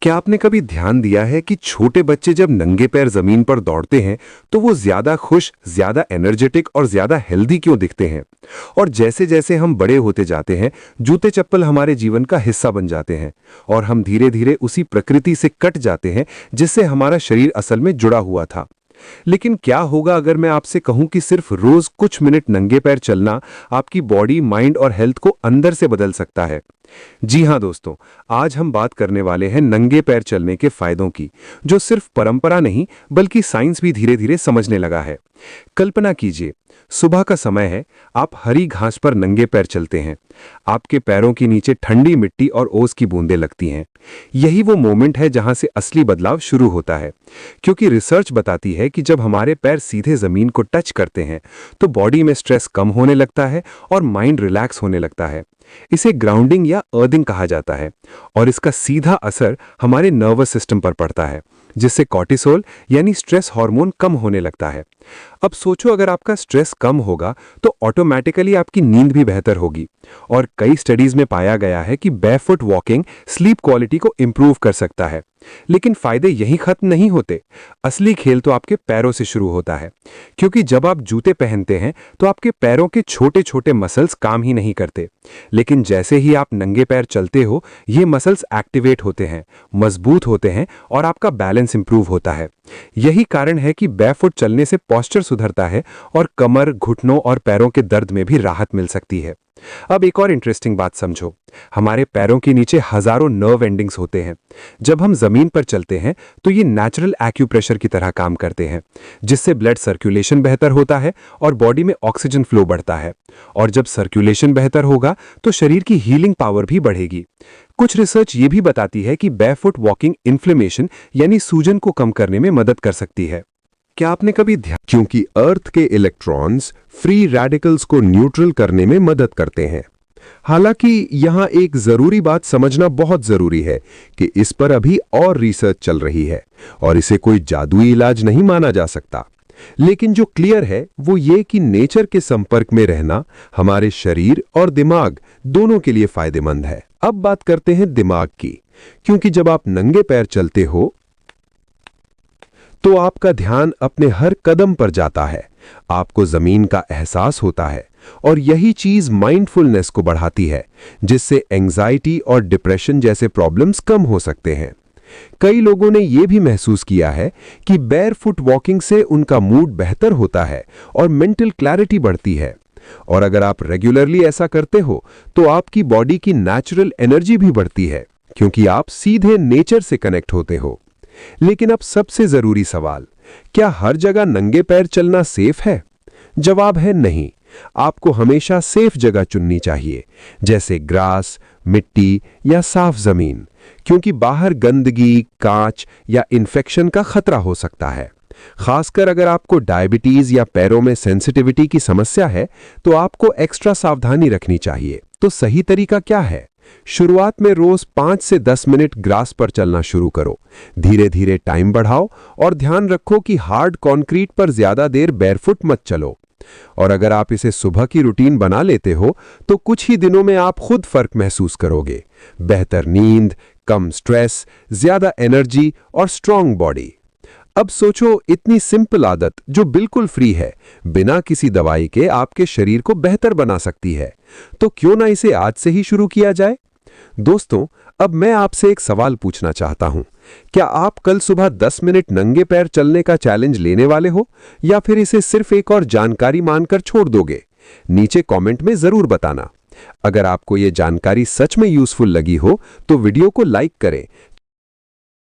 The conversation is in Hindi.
क्या आपने कभी ध्यान दिया है कि छोटे बच्चे जब नंगे पैर जमीन पर दौड़ते हैं तो वो ज्यादा खुश, ज्यादा एनर्जेटिक और ज्यादा हेल्दी क्यों दिखते हैं? और जैसे जैसे हम बड़े होते जाते हैं, जूते चप्पल हमारे जीवन का हिस्सा बन जाते हैं और हम धीरे धीरे उसी प्रकृति से कट जाते हैं जिससे हमारा शरीर असल में जुड़ा हुआ था। लेकिन क्या होगा अगर मैं आपसे कहूं कि सिर्फ रोज कुछ मिनट नंगे पैर चलना आपकी बॉडी, माइंड और हेल्थ को अंदर से बदल सकता है? जी हां दोस्तों, आज हम बात करने वाले हैं नंगे पैर चलने के फायदों की, जो सिर्फ परंपरा नहीं बल्कि साइंस भी धीरे धीरे समझने लगा है। कल्पना कीजिए, सुबह का समय है, आप हरी घास पर नंगे पैर चलते हैं। आपके पैरों के नीचे ठंडी मिट्टी और ओस की बूंदें लगती हैं। यही वो मोमेंट है जहां से असली बदलाव शुरू होता है, क्योंकि रिसर्च बताती है कि जब हमारे पैर सीधे जमीन को टच करते हैं तो बॉडी में स्ट्रेस कम होने लगता है और माइंड रिलैक्स होने लगता है। इसे ग्राउंडिंग या अर्दिंग कहा जाता है और इसका सीधा असर हमारे नर्वस सिस्टम पर पड़ता है, जिससे कॉर्टिसोल यानी स्ट्रेस हार्मोन कम होने लगता है। अब सोचो, अगर आपका स्ट्रेस कम होगा तो ऑटोमेटिकली आपकी नींद भी बेहतर होगी और कई स्टडीज में पाया गया है कि बेयरफुट वॉकिंग स्लीप क्वालिटी को इंप्रूव कर सकता है। लेकिन फायदे यहीं खत्म नहीं होते। असली खेल तो आपके पैरों से शुरू होता है, क्योंकि जब आप जूते पहनते हैं तो आपके पैरों के छोटे छोटे मसल्स काम ही नहीं करते। लेकिन जैसे ही आप नंगे पैर चलते हो, ये मसल्स एक्टिवेट होते हैं, मजबूत होते हैं और आपका बैलेंस इंप्रूव होता है। यही कारण है कि बेयरफुट चलने से पोस्चर सुधरता है और कमर, घुटनों और पैरों के दर्द में भी राहत मिल सकती है। अब एक और इंटरेस्टिंग बात समझो, हमारे पैरों के नीचे हजारों नर्व एंडिंग्स होते हैं। जब हम जमीन पर चलते हैं तो ये नेचुरल एक्यूप्रेशर की तरह काम करते हैं, जिससे ब्लड सर्कुलेशन बेहतर होता है और बॉडी में ऑक्सीजन फ्लो बढ़ता है। और जब सर्कुलेशन बेहतर होगा तो शरीर की हीलिंग पावर भी बढ़ेगी। कुछ रिसर्च ये भी बताती है कि बेयरफुट वॉकिंग इन्फ्लेमेशन यानी सूजन को कम करने में मदद कर सकती है। क्या आपने कभी क्योंकि अर्थ के इलेक्ट्रॉन्स फ्री रेडिकल्स को न्यूट्रल करने में मदद करते हैं। हालांकि यहां एक जरूरी बात समझना बहुत जरूरी है कि इस पर अभी और रिसर्च चल रही है और इसे कोई जादुई इलाज नहीं माना जा सकता। लेकिन जो क्लियर है वो ये कि नेचर के संपर्क में रहना हमारे शरीर और दिमाग दोनों के लिए फायदेमंद है। अब बात करते हैं दिमाग की, क्योंकि जब आप नंगे पैर चलते हो तो आपका ध्यान अपने हर कदम पर जाता है, आपको जमीन का एहसास होता है और यही चीज माइंडफुलनेस को बढ़ाती है, जिससे एंजाइटी और डिप्रेशन जैसे प्रॉब्लम्स कम हो सकते हैं। कई लोगों ने यह भी महसूस किया है कि बेयरफुट वॉकिंग से उनका मूड बेहतर होता है और मेंटल क्लैरिटी बढ़ती है। और अगर आप रेगुलरली ऐसा करते हो तो आपकी बॉडी की नेचुरल एनर्जी भी बढ़ती है, क्योंकि आप सीधे नेचर से कनेक्ट होते हो। लेकिन अब सबसे जरूरी सवाल, क्या हर जगह नंगे पैर चलना सेफ है? जवाब है नहीं। आपको हमेशा सेफ जगह चुननी चाहिए, जैसे ग्रास, मिट्टी या साफ जमीन, क्योंकि बाहर गंदगी, कांच या इन्फेक्शन का खतरा हो सकता है। खासकर अगर आपको डायबिटीज या पैरों में सेंसिटिविटी की समस्या है तो आपको एक्स्ट्रा सावधानी रखनी चाहिए। तो सही तरीका क्या है? शुरुआत में रोज 5 से 10 मिनट ग्रास पर चलना शुरू करो। धीरे धीरे टाइम बढ़ाओ और ध्यान रखो कि हार्ड कंक्रीट पर ज्यादा देर बेयरफुट मत चलो। और अगर आप इसे सुबह की रूटीन बना लेते हो तो कुछ ही दिनों में आप खुद फर्क महसूस करोगे। बेहतर नींद, कम स्ट्रेस, ज्यादा एनर्जी और स्ट्रांग बॉडी। अब सोचो, इतनी सिंपल आदत जो बिल्कुल फ्री है, बिना किसी दवाई के आपके शरीर को बेहतर बना सकती है। तो क्यों ना इसे आज से ही शुरू किया जाए? दोस्तों, अब मैं आपसे एक सवाल पूछना चाहता हूं। क्या आप कल सुबह 10 मिनट नंगे पैर चलने का चैलेंज लेने वाले हो या फिर इसे सिर्फ एक और जानकारी मानकर छोड़ दोगे? नीचे कमेंट में जरूर बताना। अगर आपको ये जानकारी सच में यूजफुल लगी हो तो वीडियो को लाइक करें,